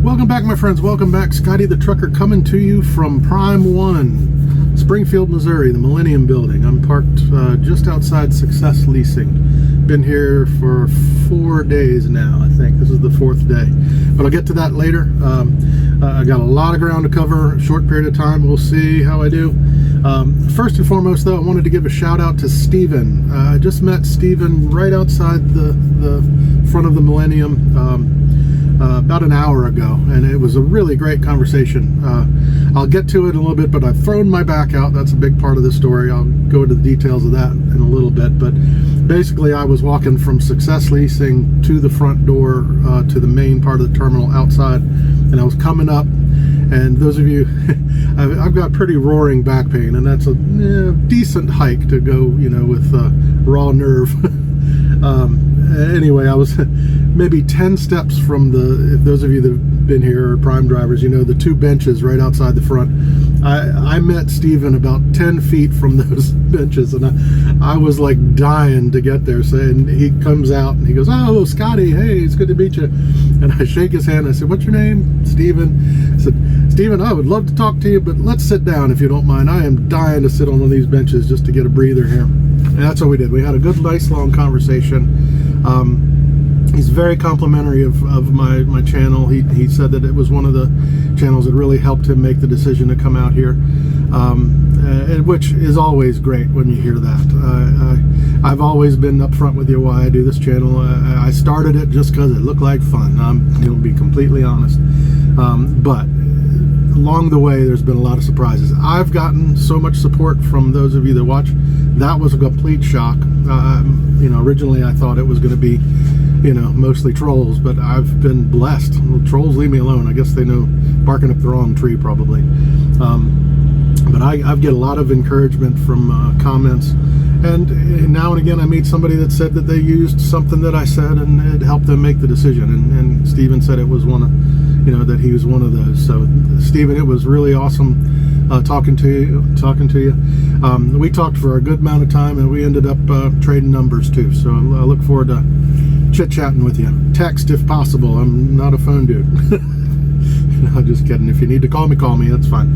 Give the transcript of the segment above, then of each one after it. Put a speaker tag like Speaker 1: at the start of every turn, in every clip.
Speaker 1: Welcome back, my friends. Welcome back. Scotty the Trucker coming to you from Prime 1, Springfield, Missouri, the Millennium Building. I'm parked just outside Success Leasing. Been here for 4 days now, I think. This is the 4th day. But I'll get to that later. I got a lot of ground to cover, a short period of time. We'll see how I do. First and foremost, though, I wanted to give a shout out to Steven. I just met Steven right outside the front of the Millennium about an hour ago, and it was a really great conversation. I'll get to it in a little bit, but I've thrown my back out. That's a big part of the story. I'll go into the details of that in a little bit, but basically I was walking from Success Leasing to the front door to the main part of the terminal outside, and I was coming up, and those of you I've got pretty roaring back pain, and that's a decent hike to go, you know, with raw nerve. Anyway, I was maybe 10 steps from if those of you that have been here are Prime drivers, you know, the 2 benches right outside the front. I met Steven about 10 feet from those benches, and I was like dying to get there. So, and he comes out and he goes, "Oh, Scotty, hey, it's good to meet you." And I shake his hand. I said, "What's your name?" "Steven." I said, "Steven, I would love to talk to you, but let's sit down if you don't mind. I am dying to sit on one of these benches just to get a breather here." And that's what we did. We had a good, nice, long conversation. He's very complimentary of my channel. He said that it was one of the channels that really helped him make the decision to come out here, which is always great when you hear that. I've always been upfront with you why I do this channel. I started it just because it looked like fun. I'm going to be completely honest. But along the way, there's been a lot of surprises. I've gotten so much support from those of you that watch. That was a complete shock. You know, originally I thought it was going to be, you know, mostly trolls, but I've been blessed. Well, trolls leave me alone. I guess they know barking up the wrong tree probably. But I get a lot of encouragement from comments, and now and again I meet somebody that said that they used something that I said and it helped them make the decision, and Steven said it was one of, you know, that he was one of those. So Steven, it was really awesome talking to you. We talked for a good amount of time, and we ended up trading numbers too, so I look forward to chit-chatting with you. Text if possible. I'm not a phone dude. No, just kidding. If you need to call me, that's fine.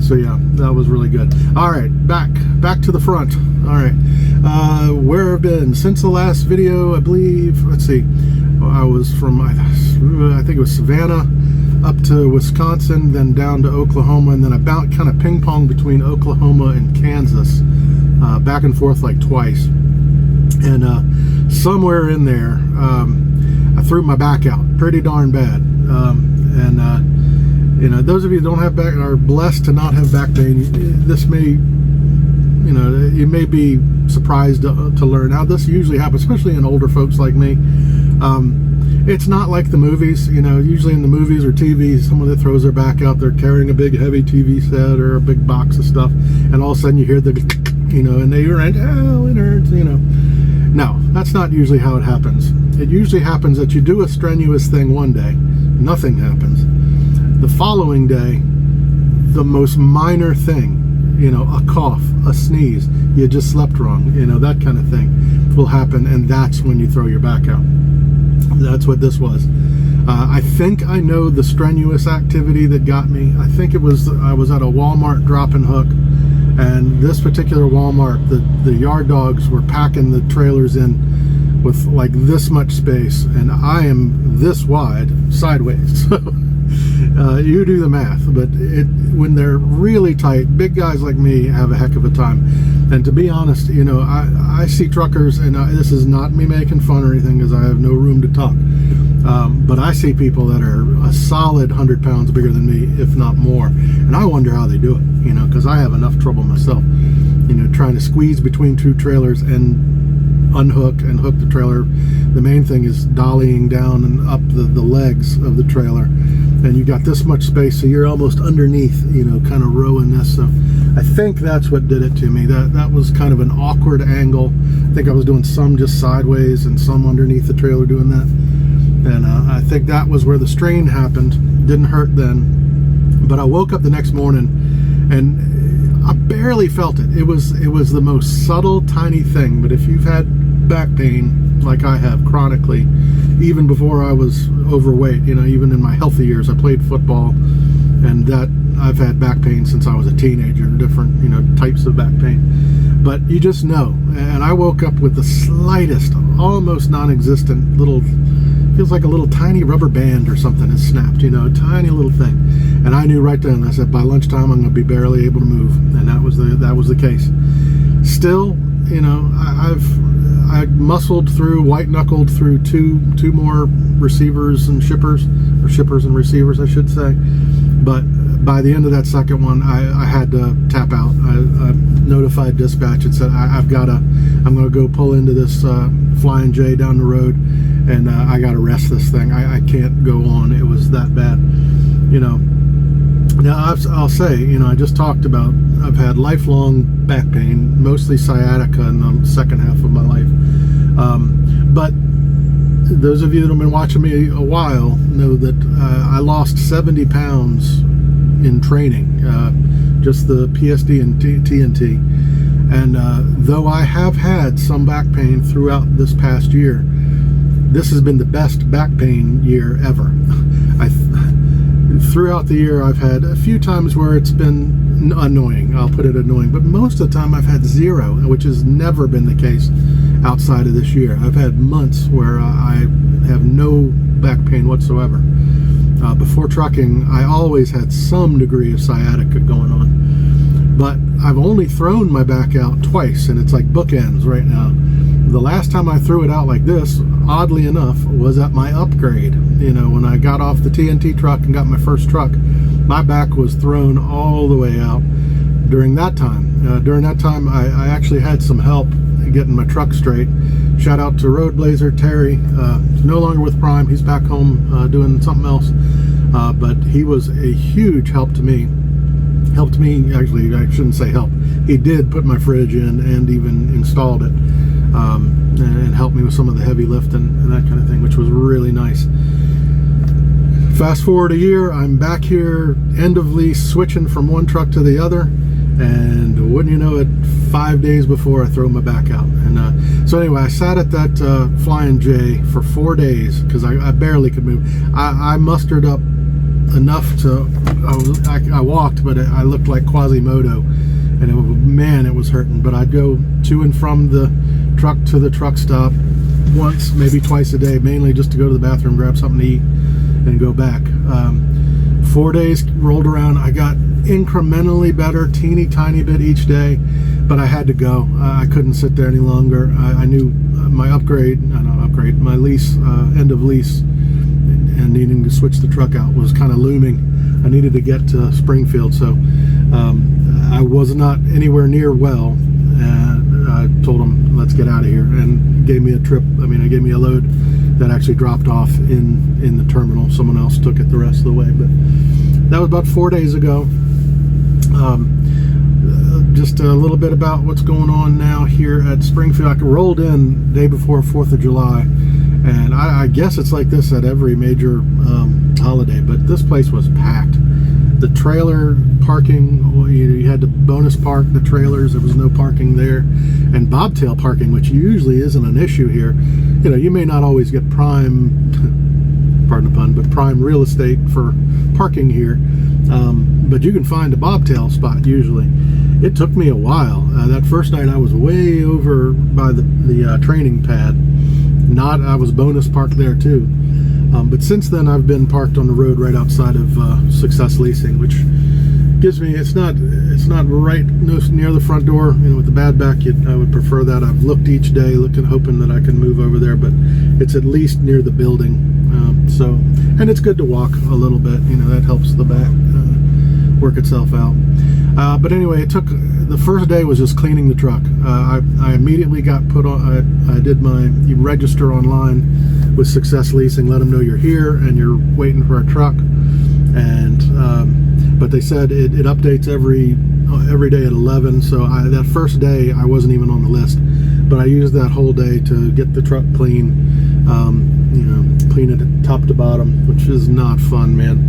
Speaker 1: So yeah, that was really good. All right, back to the front. All right, where I've been since the last video, I believe. Let's see, I was from, I think it was Savannah up to Wisconsin, then down to Oklahoma, and then about kind of ping-pong between Oklahoma and Kansas, back and forth like twice. And somewhere in there, I threw my back out pretty darn bad. You know, those of you who don't have back, are blessed to not have back pain. This may, you know, you may be surprised to learn how this usually happens, especially in older folks like me. It's not like the movies, you know. Usually in the movies or TV, someone that throws their back out, they're carrying a big heavy TV set or a big box of stuff, and all of a sudden you hear the, you know, and they're like, "Oh, it hurts," you know. No, that's not usually how it happens. It usually happens that you do a strenuous thing one day, nothing happens. The following day, the most minor thing, you know, a cough, a sneeze, you just slept wrong, you know, that kind of thing will happen, and that's when you throw your back out. That's what this was. I think I know the strenuous activity that got me. I think it was, I was at a Walmart drop and hook, and this particular Walmart, the yard dogs were packing the trailers in with like this much space, and I am this wide sideways. So you do the math, but when they're really tight, big guys like me have a heck of a time. And to be honest, you know, I see truckers, and this is not me making fun or anything, because I have no room to talk, but I see people that are a solid 100 pounds bigger than me, if not more, and I wonder how they do it, you know, because I have enough trouble myself, you know, trying to squeeze between 2 trailers and unhook and hook the trailer. The main thing is dollying down and up the legs of the trailer, and you got this much space, so you're almost underneath, you know, kind of rowing this. So I think that's what did it to me. That was kind of an awkward angle. I think I was doing some just sideways and some underneath the trailer doing that, and I think that was where the strain happened. Didn't hurt then, but I woke up the next morning and I barely felt it. It was the most subtle, tiny thing. But if you've had back pain like I have chronically, even before I was overweight. Even in my healthy years, I played football, and that I've had back pain since I was a teenager, different types of back pain. But you just know. And I woke up with the slightest, almost non-existent little, feels like a little tiny rubber band or something has snapped, a tiny little thing. And I knew right then. I said, by lunchtime I'm going to be barely able to move, and that was the case. Still, I muscled through, white knuckled through two more receivers and shippers, or shippers and receivers, I should say. But by the end of that second one, I had to tap out. I notified dispatch and said, I'm going to go pull into this Flying J down the road, and I got to rest this thing. I can't go on. It was that bad, Now, I'll say, I just talked about, I've had lifelong back pain, mostly sciatica in the second half of my life. But those of you that have been watching me a while know that I lost 70 pounds in training, just the PSD and TNT. And though I have had some back pain throughout this past year, this has been the best back pain year ever. Throughout the year, I've had a few times where it's been annoying. I'll put it annoying. But most of the time, I've had zero, which has never been the case outside of this year. I've had months where I have no back pain whatsoever. Before trucking, I always had some degree of sciatica going on. But I've only thrown my back out twice, and it's like bookends right now. The last time I threw it out like this, oddly enough, was at my upgrade. When I got off the TNT truck and got my first truck, my back was thrown all the way out during that time. During that time, I actually had some help getting my truck straight. Shout out to Road Blazer Terry. He's no longer with Prime. He's back home doing something else. But he was a huge help to me. Helped me, actually, I shouldn't say help. He did put my fridge in and even installed it. And helped me with some of the heavy lift and that kind of thing, which was really nice. Fast forward a year, I'm back here, end of lease, switching from one truck to the other, and wouldn't you know it, 5 days before I throw my back out. And so anyway, I sat at that Flying J for 4 days because I barely could move. I mustered up enough to, I walked, but I looked like Quasimodo, and it was hurting. But I'd go to and from the truck to the truck stop once, maybe twice a day, mainly just to go to the bathroom, grab something to eat, and go back. 4 days rolled around. I got incrementally better, teeny tiny bit each day, but I had to go. I couldn't sit there any longer. I knew my my lease, end of lease, and needing to switch the truck out was kind of looming. I needed to get to Springfield, so I was not anywhere near well. I told them, let's get out of here, and gave me a trip. Gave me a load that actually dropped off in the terminal. Someone else took it the rest of the way, but that was about 4 days ago. Just a little bit about what's going on now here at Springfield. I rolled in day before 4th of July, and I guess it's like this at every major holiday, but this place was packed. The trailer parking, you had to bonus park the trailers. There was no parking there. And bobtail parking, which usually isn't an issue here. You may not always get prime, pardon the pun, but prime real estate for parking here. But you can find a bobtail spot usually. It took me a while. That first night I was way over by the training pad. I was bonus parked there too. But since then, I've been parked on the road right outside of Success Leasing, which gives me, it's not right near the front door. With the bad back, I would prefer that. I've looked each day, hoping that I can move over there, but it's at least near the building. And it's good to walk a little bit. That helps the back work itself out. But anyway, the first day was just cleaning the truck. I immediately got put on. I did you register online with Success Leasing, let them know you're here and you're waiting for a truck. And but they said it updates every day at 11. So that first day I wasn't even on the list, but I used that whole day to get the truck clean. Clean it top to bottom, which is not fun, man.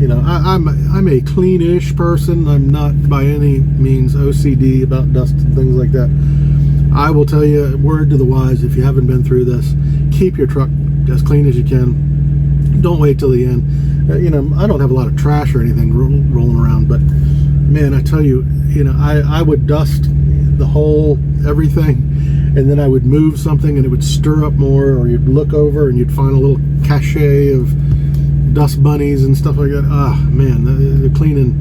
Speaker 1: I'm a clean-ish person. I'm not by any means OCD about dust and things like that. I will tell you, word to the wise, if you haven't been through this, keep your truck as clean as you can. Don't wait till the end. You know, I don't have a lot of trash or anything rolling around, but man, I tell you, you know, I would dust the whole everything, and then I would move something and it would stir up more, or you'd look over and you'd find a little cachet of dust bunnies and stuff like that. Ah, man, the cleaning.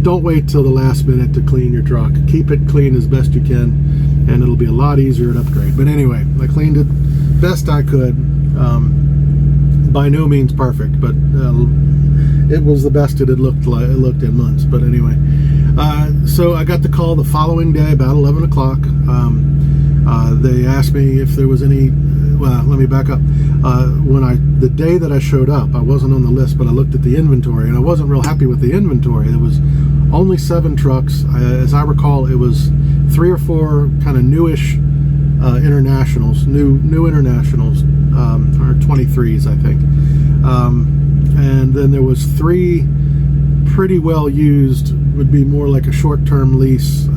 Speaker 1: Don't wait till the last minute to clean your truck. Keep it clean as best you can, and it'll be a lot easier to upgrade. But anyway, I cleaned it best I could. By no means perfect, but it was the best it had looked in months. But anyway, so I got the call the following day about 11 o'clock. They asked me if there was any. Well, let me back up. The day that I showed up, I wasn't on the list, but I looked at the inventory, and I wasn't real happy with the inventory. There was only 7 trucks. As I recall, it was 3 or 4 kind of newish internationals, new internationals, or 23s, I think. And then there was 3 pretty well used, would be more like a short-term lease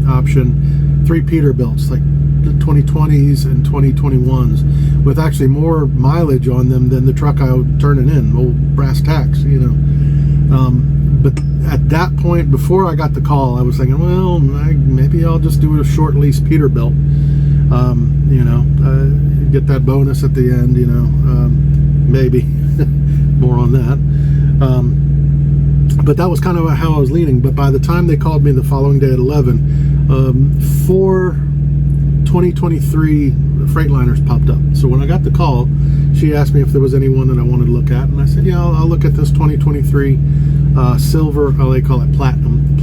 Speaker 1: option, 3 Peterbilts, like the 2020s and 2021s, with actually more mileage on them than the truck I was turning in, old brass tacks, you know. But at that point, before I got the call, I was thinking, well, maybe I'll just do a short lease Peterbilt. You know, get that bonus at the end, you know, maybe. More on that. But that was kind of how I was leaning. But by the time they called me the following day at 11, 4 2023 Freightliners popped up. So when I got the call, she asked me if there was anyone that I wanted to look at, and I said, yeah, I'll look at this 2023 silver, they call it platinum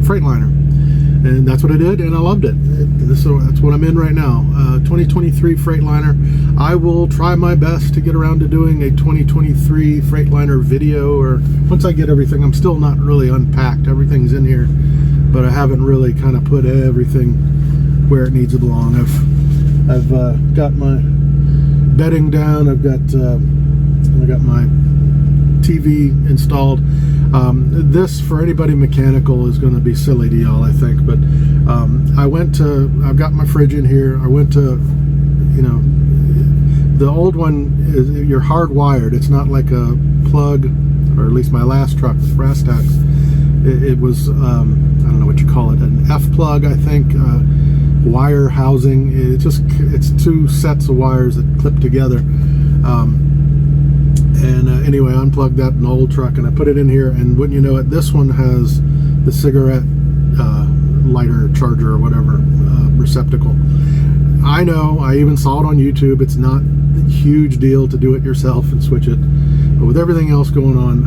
Speaker 1: Freightliner. And that's what I did, and I loved it. So that's what I'm in right now. 2023 Freightliner. I will try my best to get around to doing a 2023 Freightliner video, or once I get everything. I'm still not really unpacked. Everything's in here, but I haven't really kind of put everything where it needs to belong. I've got my bedding down. I got my TV installed. This, for anybody mechanical, is going to be silly to y'all, I think, but I've got my fridge in here. I went to, you know, the old one is, you're hardwired. It's not like a plug, or at least my last truck with brass tacks. It was, I don't know what you call it, an F plug, I think, wire housing. It's 2 sets of wires that clip together. Anyway, I unplugged that in the old truck and I put it in here, and wouldn't you know it, this one has the cigarette lighter charger or whatever receptacle. I know, I even saw it on YouTube. It's not a huge deal to do it yourself and switch it, but with everything else going on,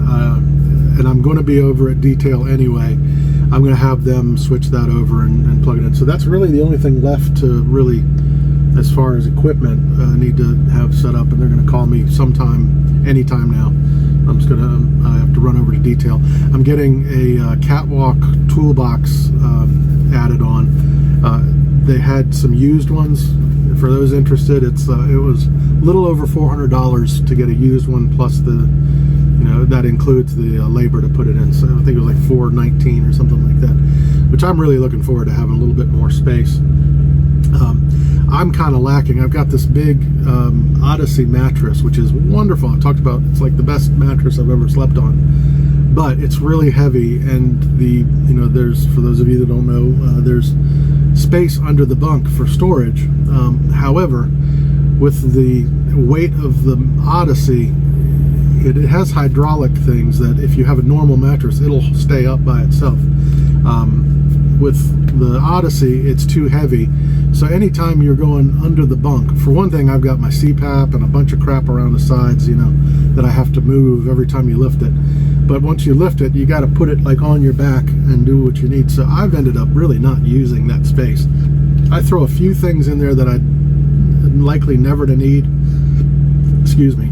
Speaker 1: and I'm going to be over at Detail anyway, I'm going to have them switch that over and plug it in. So that's really the only thing left to really, as far as equipment, need to have set up, and they're going to call me anytime now. I'm just gonna I have to run over to Detail. I'm getting a catwalk toolbox added on. They had some used ones. For those interested, it was a little over $400 to get a used one, plus the, you know, that includes the labor to put it in. So I think it was like $419 or something like that, which I'm really looking forward to having a little bit more space. I'm kind of lacking. I've got this big Odyssey mattress, which is wonderful. I talked about, it's like the best mattress I've ever slept on, but it's really heavy, and there's, for those of you that don't know, there's space under the bunk for storage. However, with the weight of the Odyssey, it has hydraulic things that if you have a normal mattress, it'll stay up by itself. With the Odyssey, it's too heavy. So anytime you're going under the bunk, for one thing, I've got my CPAP and a bunch of crap around the sides, you know, that I have to move every time you lift it. But once you lift it, you got to put it like on your back and do what you need. So I've ended up really not using that space. I throw a few things in there that I'd likely never to need. Excuse me.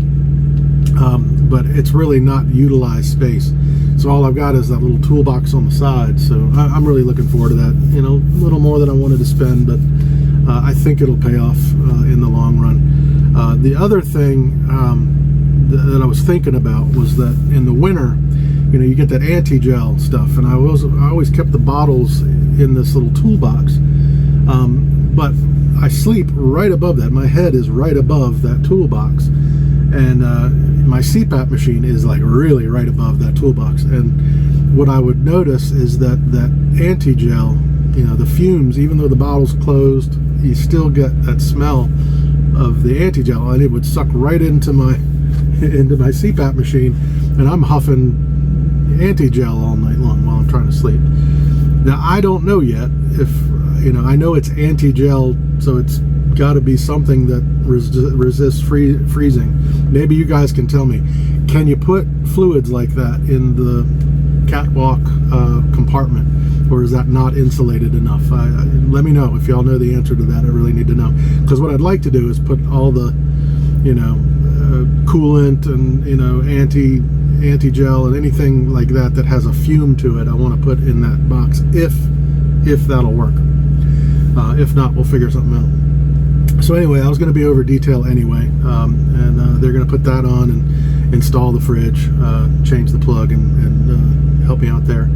Speaker 1: But it's really not utilized space. So all I've got is that little toolbox on the side. So I'm really looking forward to that. You know, a little more than I wanted to spend, but I think it'll pay off in the long run. The other thing that I was thinking about was that in the winter, you know, you get that anti-gel stuff, and I always kept the bottles in this little toolbox. But I sleep right above that. My head is right above that toolbox, and my CPAP machine is like really right above that toolbox. And what I would notice is that anti-gel, the fumes, even though the bottle's closed, you still get that smell of the anti-gel, and it would suck right into my CPAP machine, and I'm huffing anti-gel all night long while I'm trying to sleep. Now, I don't know yet if, I know it's anti-gel, so it's got to be something that resists freezing. Maybe you guys can tell me, can you put fluids like that in the catwalk compartment, or is that not insulated enough? Let me know if y'all know the answer to that. I really need to know, because what I'd like to do is put all the coolant and anti-gel and anything like that has a fume to it, I want to put in that box if that'll work. If not, we'll figure something out. So anyway, I was going to be over detail anyway, and they're going to put that on and install the fridge, change the plug, and help me out there.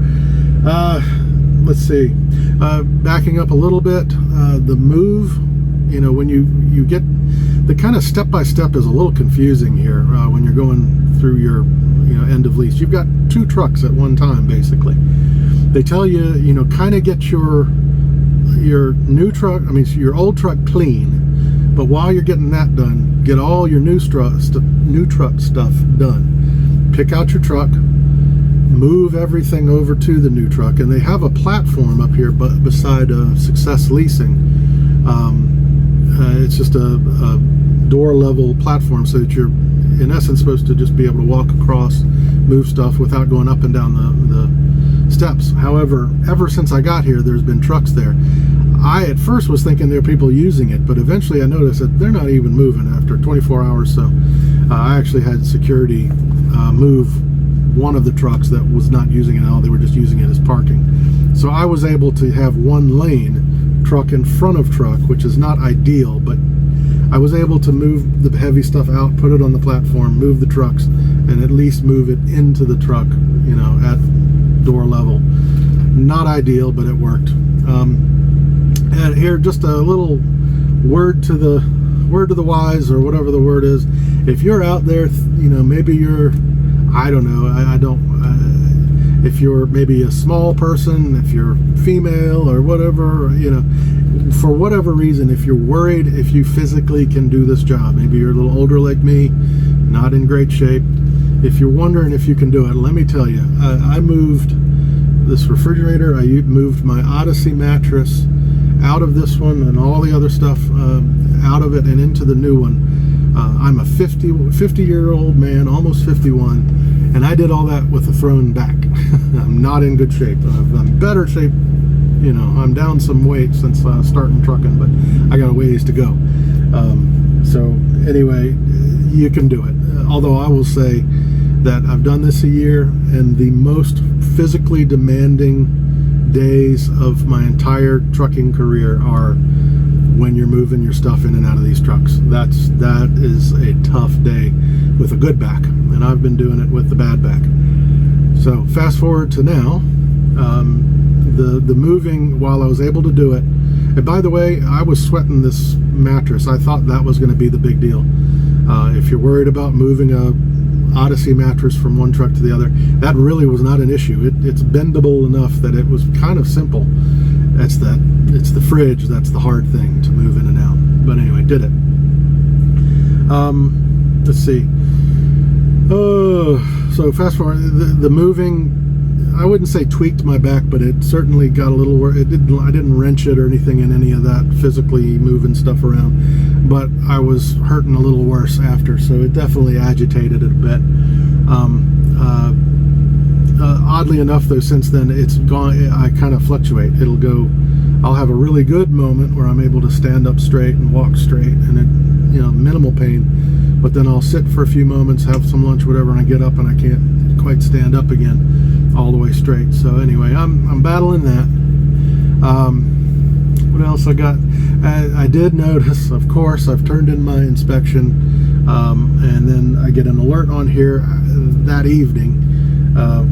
Speaker 1: Let's see, backing up a little bit, the move, when you get the kind of step-by-step is a little confusing here when you're going through your end of lease. You've got 2 trucks at one time, basically. They tell you, kind of get your new truck, your old truck clean, but while you're getting that done, get all your new truck stuff done. Pick out your truck, move everything over to the new truck, and they have a platform up here beside Success Leasing. It's just a door level platform, so that you're in essence supposed to just be able to walk across, move stuff without going up and down the steps. However, ever since I got here, there's been trucks there. I at first was thinking there were people using it, but eventually I noticed that they're not even moving after 24 hours. So I actually had security move one of the trucks that was not using it at all. They were just using it as parking. So I was able to have one lane, truck in front of truck, which is not ideal, but I was able to move the heavy stuff out, put it on the platform, move the trucks, and at least move it into the truck, at door level. Not ideal, but it worked. And here, just a little word to the wise, or whatever the word is. If you're out there, maybe you're, I don't know, if you're maybe a small person, if you're female or whatever, for whatever reason, if you're worried if you physically can do this job, maybe you're a little older like me, not in great shape, if you're wondering if you can do it, let me tell you, I moved this refrigerator, I moved my Odyssey mattress out of this one and all the other stuff out of it and into the new one. I'm a 50-year-old man, almost 51, and I did all that with a thrown back. I'm not in good shape. I'm in better shape. I'm down some weight since starting trucking, but I got a ways to go. So anyway, you can do it. Although I will say that I've done this a year, and the most physically demanding days of my entire trucking career are when you're moving your stuff in and out of these trucks. That is a tough day with a good back, and I've been doing it with the bad back. So fast forward to now, the moving, while I was able to do it, and by the way, I was sweating this mattress. I thought that was going to be the big deal. If you're worried about moving a Odyssey mattress from one truck to the other, that really was not an issue. It's bendable enough that it was kind of simple. It's the fridge that's the hard thing to move in and out. But anyway, did it. Let's see. So fast forward, the moving, I wouldn't say tweaked my back, but it certainly got a little worse. I didn't wrench it or anything in any of that, physically moving stuff around, but I was hurting a little worse after, so it definitely agitated it a bit. Oddly enough, though, since then it's gone. I kind of fluctuate. I'll have a really good moment where I'm able to stand up straight and walk straight, and it, minimal pain. But then I'll sit for a few moments, have some lunch, whatever, and I get up and I can't quite stand up again all the way straight. So anyway, I'm battling that. What else I got? I did notice, of course, I've turned in my inspection, and then I get an alert on here that evening,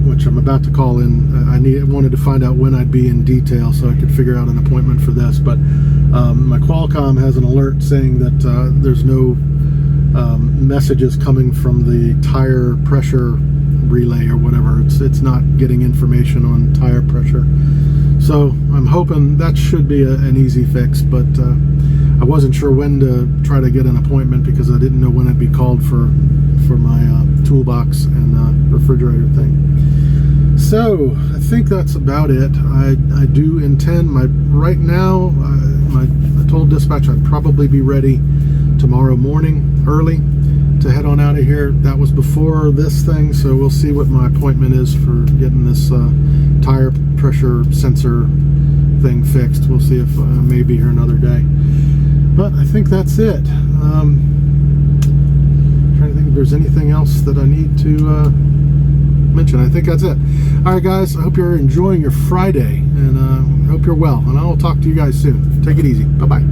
Speaker 1: which I'm about to call in. I wanted to find out when I'd be in detail so I could figure out an appointment for this, but My Qualcomm has an alert saying that there's no messages coming from the tire pressure relay or whatever. It's not getting information on tire pressure. So I'm hoping that should be an easy fix, but I wasn't sure when to try to get an appointment because I didn't know when I'd be called for my toolbox and refrigerator thing. So I think that's about it. I do intend, right now, I told dispatch I'd probably be ready tomorrow morning early to head on out of here. That was before this thing, so we'll see what my appointment is for getting this tire pressure sensor thing fixed. We'll see if I may be here another day. But I think that's it. Trying to think if there's anything else that I need to mention. I think that's it. All right, guys, I hope you're enjoying your Friday, and I hope you're well, and I'll talk to you guys soon. Take it easy. Bye-bye.